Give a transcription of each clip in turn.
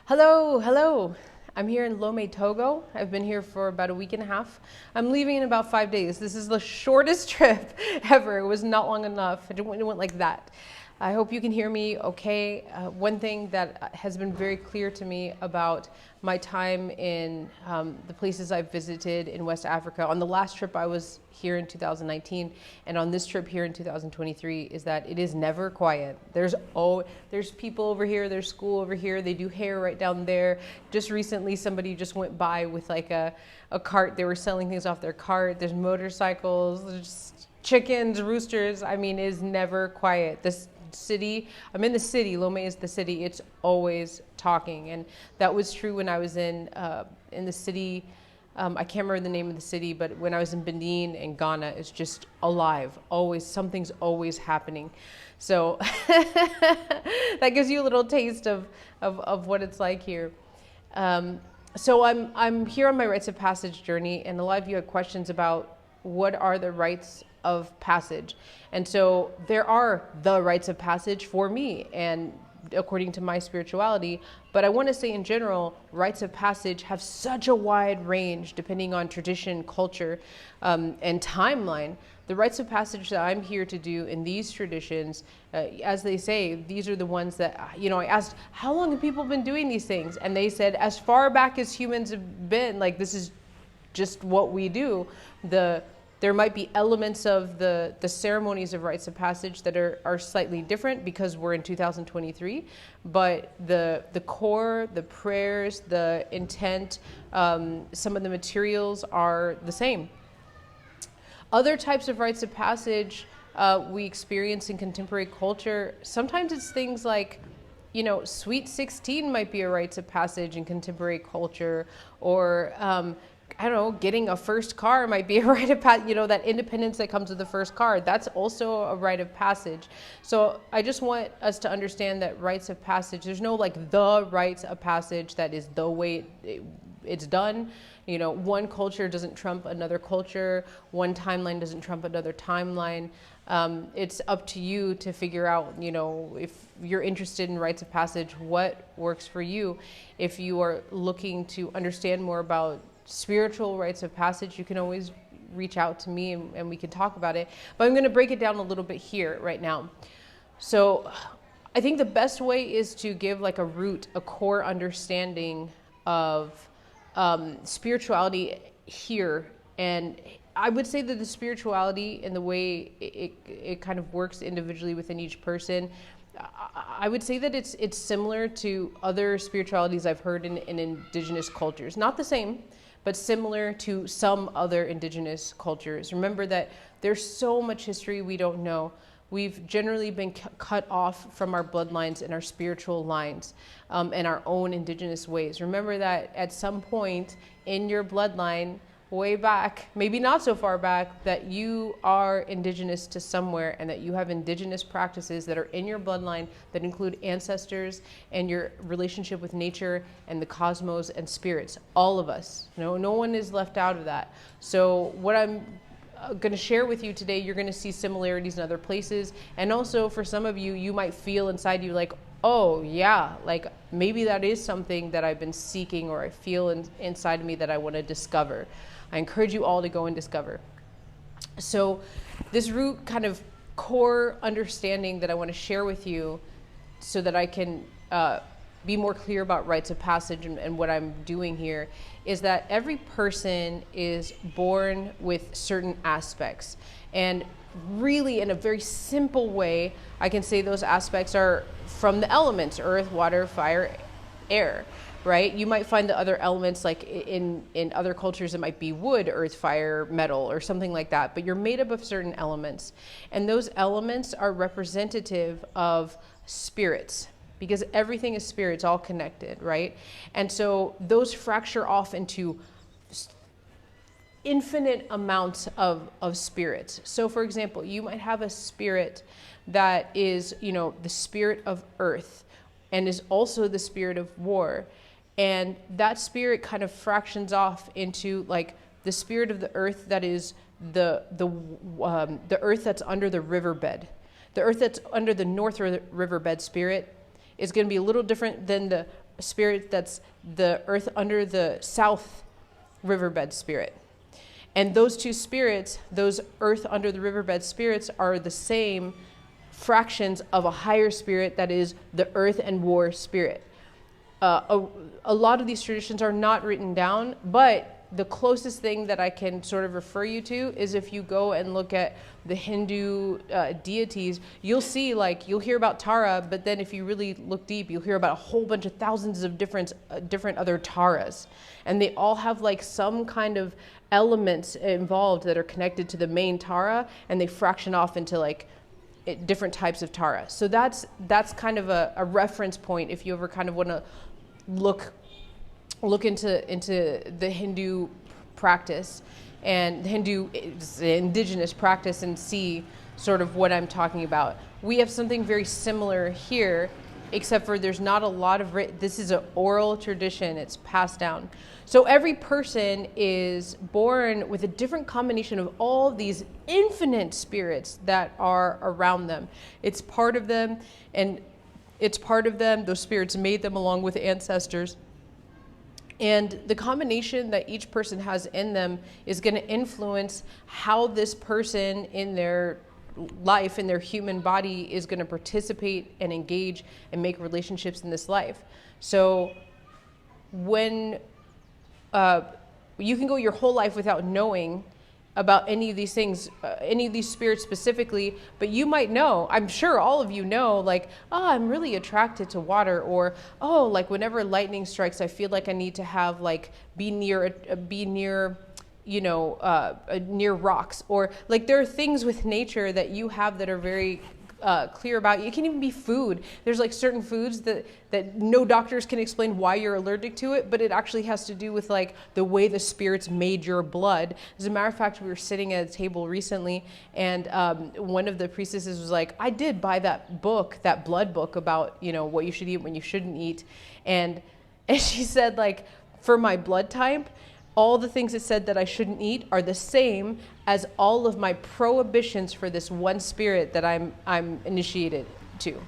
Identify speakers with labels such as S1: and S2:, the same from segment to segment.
S1: Hello. I'm here in Lome, Togo. I've been here for about a week and a half. I'm leaving in about 5 days. This is the shortest trip ever. It was not long enough. It went like that. I hope you can hear me okay. One thing that has been very clear to me about my time in the places I've visited in West Africa, on the last trip I was here in 2019, and on this trip here in 2023, is that it is never quiet. There's people over here, there's school over here, they do hair right down there. Just recently, somebody just went by with like a cart. They were selling things off their cart. There's motorcycles, there's chickens, roosters. I mean, it is never quiet. This city, I'm in the city, Lome is the city, it's always talking. And that was true when I was in the city. I can't remember the name of the city, but when I was in Benin and Ghana, it's just alive. Always, something's always happening. So that gives you a little taste of what it's like here. So I'm here on my Rites of Passage journey, and a lot of you had questions about what are the rites of passage. And so there are the rites of passage for me and according to my spirituality, but I want to say in general, rites of passage have such a wide range depending on tradition, culture, and timeline. The rites of passage that I'm here to do in these traditions, as they say, these are the ones that, I asked, how long have people been doing these things? And they said, as far back as humans have been, like this is just what we do. There might be elements of the ceremonies of rites of passage that are slightly different because we're in 2023, but the core, the prayers, the intent, some of the materials are the same. Other types of rites of passage we experience in contemporary culture, sometimes it's things like, Sweet 16 might be a rites of passage in contemporary culture, or getting a first car might be a rite of passage, that independence that comes with the first car, that's also a rite of passage. So I just want us to understand that rites of passage, there's no like the rites of passage that is the way it's done. One culture doesn't trump another culture. One timeline doesn't trump another timeline. It's up to you to figure out, if you're interested in rites of passage, what works for you. If you are looking to understand more about spiritual rites of passage, you can always reach out to me and we can talk about it. But I'm going to break it down a little bit here right now. So I think the best way is to give like a core understanding of spirituality here. And I would say that the spirituality and the way it kind of works individually within each person, I would say that it's similar to other spiritualities I've heard in indigenous cultures. Not the same, but similar to some other indigenous cultures. Remember that there's so much history we don't know. We've generally been cut off from our bloodlines and our spiritual lines and our own indigenous ways. Remember that at some point in your bloodline, way back, maybe not so far back, that you are indigenous to somewhere and that you have indigenous practices that are in your bloodline that include ancestors and your relationship with nature and the cosmos and spirits, all of us. No one is left out of that. So what I'm going to share with you today, you're going to see similarities in other places. And also for some of you, you might feel inside you like, oh yeah, like maybe that is something that I've been seeking or I feel inside of me that I want to discover. I encourage you all to go and discover. So this root kind of core understanding that I want to share with you so that I can be more clear about rites of passage and what I'm doing here is that every person is born with certain aspects. And really in a very simple way, I can say those aspects are from the elements, earth, water, fire, air. Right? You might find the other elements like in other cultures, it might be wood, earth, fire, metal, or something like that. But you're made up of certain elements. And those elements are representative of spirits because everything is spirit, it's all connected, right? And so those fracture off into infinite amounts of spirits. So for example, you might have a spirit that is, the spirit of earth and is also the spirit of war. And that spirit kind of fractions off into like the spirit of the earth that is the earth that's under the riverbed. The earth that's under the North Riverbed spirit is going to be a little different than the spirit that's the earth under the south riverbed spirit. And those two spirits, those earth under the riverbed spirits, are the same fractions of a higher spirit that is the earth and war spirit. A lot of these traditions are not written down, but the closest thing that I can sort of refer you to is if you go and look at the Hindu deities, you'll see, like, you'll hear about Tara, but then if you really look deep, you'll hear about a whole bunch of thousands of different other Taras. And they all have like some kind of elements involved that are connected to the main Tara, and they fraction off into like different types of Tara. So that's kind of a reference point if you ever kind of want to look into the Hindu practice and Hindu indigenous practice and see sort of what I'm talking about. We have something very similar here, except for there's not a lot of this is an oral tradition, it's passed down. So every person is born with a different combination of all these infinite spirits that are around them. It's part of them, and it's part of them. Those spirits made them along with ancestors. And the combination that each person has in them is going to influence how this person in their life, in their human body, is going to participate and engage and make relationships in this life. So when you can go your whole life without knowing about any of these things, any of these spirits specifically, but you might know, I'm sure all of you know, like, oh, I'm really attracted to water, or, oh, like whenever lightning strikes, I feel like I need to have like, be near, you know, near rocks, or like there are things with nature that you have that are very clear about. It can even be food. There's like certain foods that no doctors can explain why you're allergic to it, but it actually has to do with like the way the spirits made your blood. As a matter of fact, we were sitting at a table recently, and one of the priestesses was like, I did buy that book, that blood book about, you know, what you should eat, when you shouldn't eat. And she said, like, for my blood type, all the things it said that I shouldn't eat are the same as all of my prohibitions for this one spirit that I'm initiated to.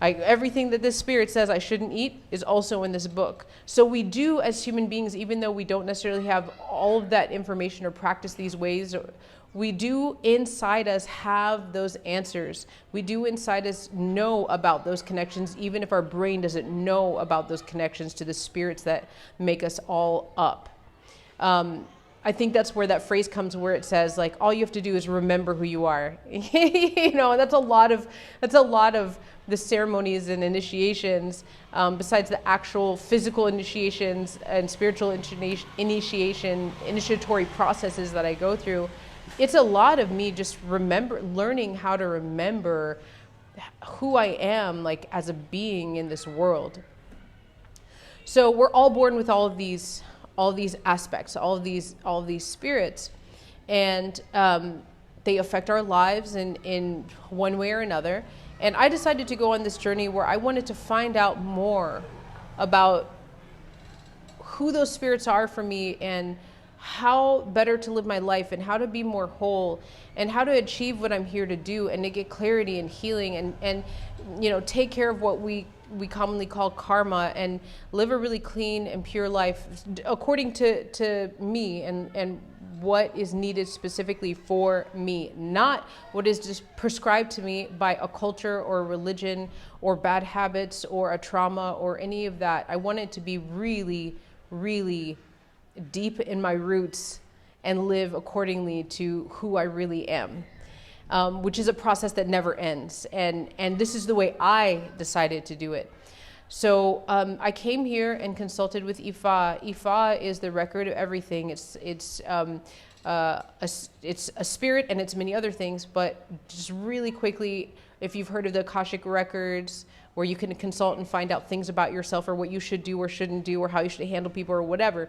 S1: Everything that this spirit says I shouldn't eat is also in this book. So we do, as human beings, even though we don't necessarily have all of that information or practice these ways, we do inside us have those answers. We do inside us know about those connections, even if our brain doesn't know about those connections to the spirits that make us all up. I think that's where that phrase comes, where it says, like, all you have to do is remember who you are. You know, that's a lot of the ceremonies and initiations, besides the actual physical initiations and spiritual initiatory processes that I go through. It's a lot of me just learning how to remember who I am, like, as a being in this world. So we're all born with all of these aspects, all of these spirits, and they affect our lives in one way or another. And I decided to go on this journey where I wanted to find out more about who those spirits are for me, and how better to live my life, and how to be more whole, and how to achieve what I'm here to do, and to get clarity and healing, and you know, take care of what we commonly call karma, and live a really clean and pure life according to me, and what is needed specifically for me, not what is just prescribed to me by a culture or a religion or bad habits or a trauma or any of that. I want it to be really, really deep in my roots and live accordingly to who I really am. Which is a process that never ends. And this is the way I decided to do it. So I came here and consulted with Ifa. Ifa is the record of everything. It's a spirit, and it's many other things, but just really quickly, if you've heard of the Akashic records, where you can consult and find out things about yourself, or what you should do or shouldn't do, or how you should handle people, or whatever.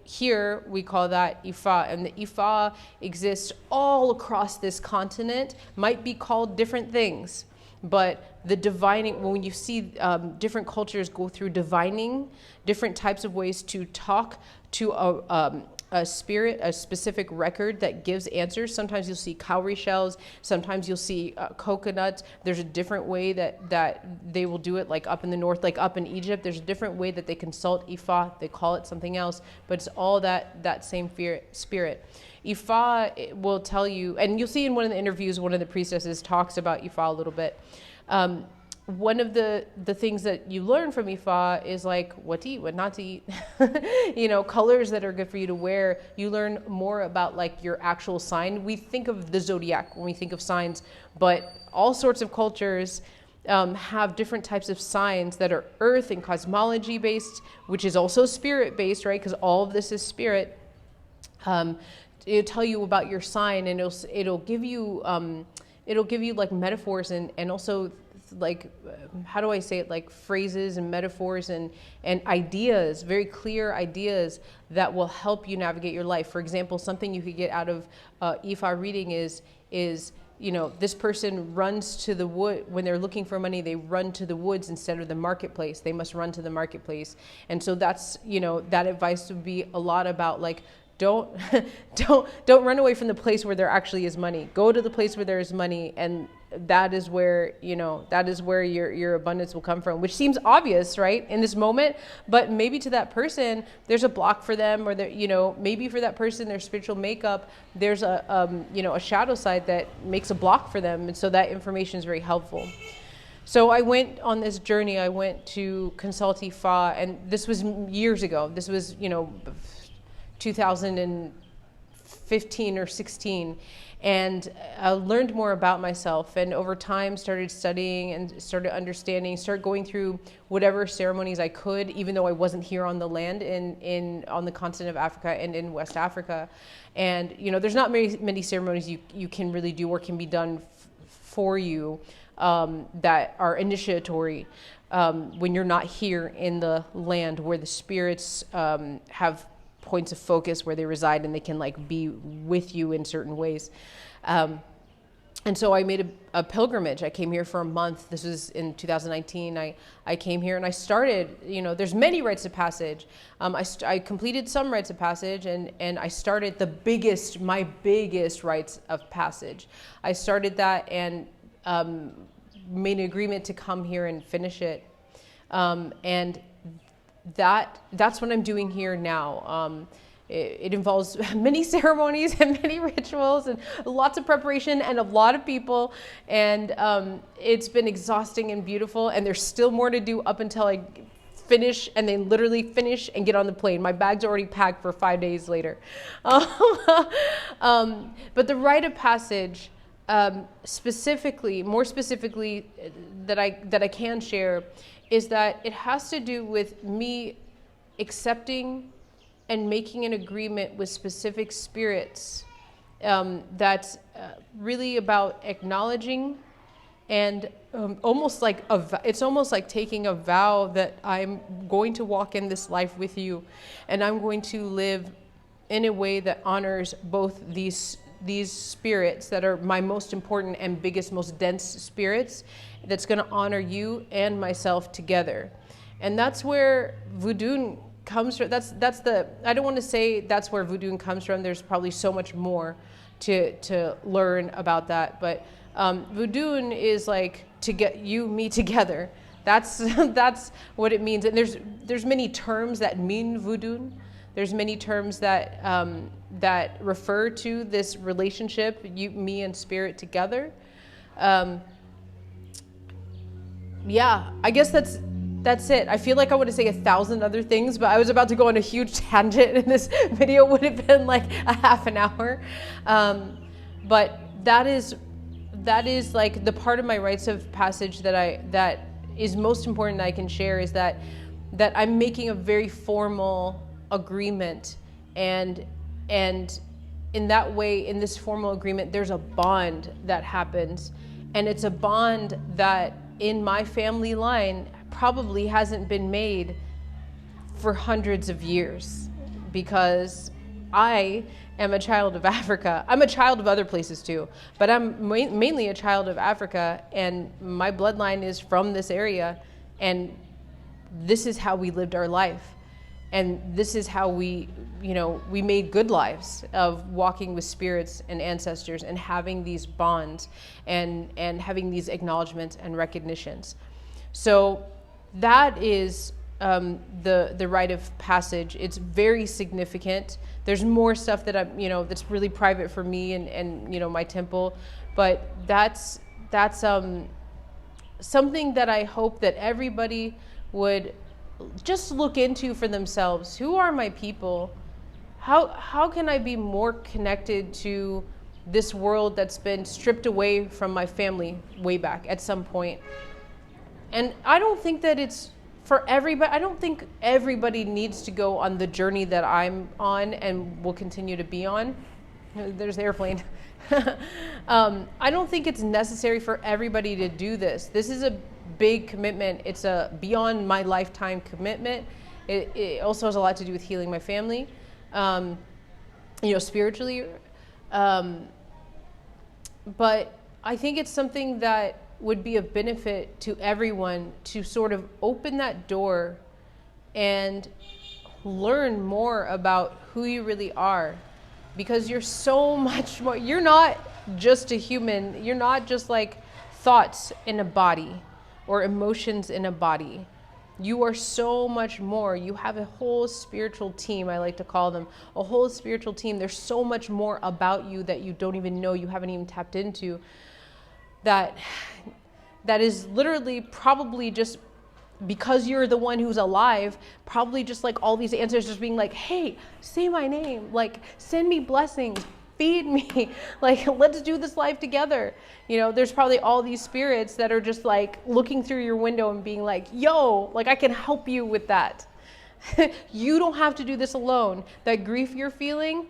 S1: Here we call that Ifa, and the Ifa exists all across this continent. Might be called different things, but the divining, when you see different cultures go through divining, different types of ways to talk to a spirit, a specific record that gives answers. Sometimes you'll see cowrie shells. Sometimes you'll see coconuts. There's a different way that they will do it, like up in the north, like up in Egypt. There's a different way that they consult Ifa. They call it something else, but it's all that same spirit. Ifa will tell you, and you'll see in one of the interviews, one of the priestesses talks about Ifa a little bit. One of the things that you learn from Ifa is like what to eat, what not to eat, colors that are good for you to wear. You learn more about like your actual sign. We think of the zodiac when we think of signs, but all sorts of cultures have different types of signs that are earth and cosmology based, which is also spirit based, right? Because all of this is spirit. It'll tell you about your sign, and it'll give you like metaphors and also like, how do I say it, like phrases and metaphors and ideas, very clear ideas that will help you navigate your life. For example, something you could get out of Ifa reading is this person runs to the wood when they're looking for money. They run to the woods instead of the marketplace. They must run to the marketplace. And so that's, that advice would be a lot about like, don't run away from the place where there actually is money. Go to the place where there is money, and that is where your abundance will come from, which seems obvious, right, in this moment, but maybe to that person there's a block for them, or maybe for that person, their spiritual makeup, there's a shadow side that makes a block for them, and so that information is very helpful. So I went on this journey. I went to consult Ifa, and this was years ago. This was 2015 or 16, and I learned more about myself, and over time started studying and started understanding, started going through whatever ceremonies I could, even though I wasn't here on the land on the continent of Africa and in West Africa. And there's not many ceremonies you can really do or can be done for you that are initiatory when you're not here in the land where the spirits have points of focus where they reside, and they can like be with you in certain ways. And so I made a pilgrimage. I came here for a month. This was in 2019. I came here and I started, there's many rites of passage. I completed some rites of passage, and I started my biggest rites of passage. I started that and made an agreement to come here and finish it. And that's what I'm doing here now. It involves many ceremonies and many rituals and lots of preparation and a lot of people. And it's been exhausting and beautiful. And there's still more to do up until I finish, and then literally finish and get on the plane. My bag's already packed for 5 days later. But the rite of passage, more specifically that I can share, is that it has to do with me accepting and making an agreement with specific spirits. That's really about acknowledging and it's almost like taking a vow that I'm going to walk in this life with you, and I'm going to live in a way that honors both these spirits that are my most important and biggest, most dense spirits, that's going to honor you and myself together. And that's where voodoo comes from. I don't want to say that's where voodoo comes from. There's probably so much more to learn about that. But voodoo is like to get me together. That's what it means. And there's many terms that mean voodoo. There's many terms that refer to this relationship, me and spirit together. I guess that's it. I feel like I want to say 1,000 other things, but I was about to go on a huge tangent, and this video would have been like a half an hour. But that is like the part of my rites of passage that is most important that I can share, is that I'm making a very formal agreement, and in that way, in this formal agreement, there's a bond that happens, and it's a bond that in my family line probably hasn't been made for hundreds of years, because I am a child of Africa. I'm a child of other places too, but I'm mainly a child of Africa, and my bloodline is from this area, and this is how we lived our life. And this is how we made good lives of walking with spirits and ancestors and having these bonds and having these acknowledgments and recognitions. So that is the rite of passage. It's very significant. There's more stuff that that's really private for me and my temple, but that's something that I hope that everybody would just look into for themselves. Who are my people? How can I be more connected to this world that's been stripped away from my family way back at some point? And I don't think that it's for everybody. I don't think everybody needs to go on the journey that I'm on and will continue to be on. There's the airplane. I don't think it's necessary for everybody to do this. This is a big commitment. It's a beyond my lifetime commitment. It also has a lot to do with healing my family, spiritually. But I think it's something that would be of benefit to everyone to sort of open that door and learn more about who you really are, because you're so much more. You're not just a human. You're not just like thoughts in a body or emotions in a body. You are so much more. You have a whole spiritual team, I like to call them, a whole spiritual team. There's so much more about you that you don't even know, you haven't even tapped into, that is literally probably just because you're the one who's alive, probably just like all these ancestors being like, hey, say my name, like send me blessings, feed me, like let's do this life together. There's probably all these spirits that are just like looking through your window and being like, yo, like I can help you with that. You don't have to do this alone. That grief you're feeling,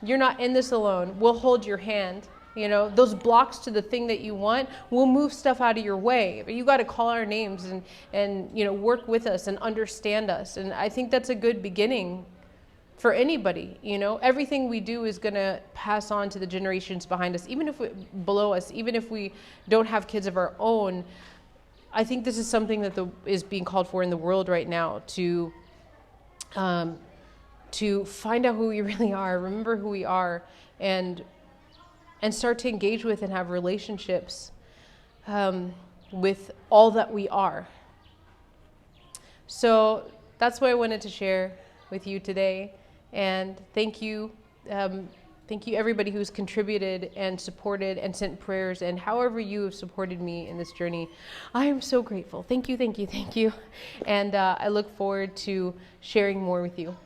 S1: you're not in this alone. We'll hold your hand. Those blocks to the thing that you want, we'll move stuff out of your way. But you got to call our names and work with us and understand us. And I think that's a good beginning for anybody. Everything we do is going to pass on to the generations behind us, even if below us, even if we don't have kids of our own. I think this is something that is being called for in the world right now to find out who we really are, remember who we are, and start to engage with and have relationships with all that we are. So that's what I wanted to share with you today. And thank you. Thank you everybody who's contributed and supported and sent prayers, and however you have supported me in this journey. I am so grateful. Thank you, thank you, thank you. And I look forward to sharing more with you.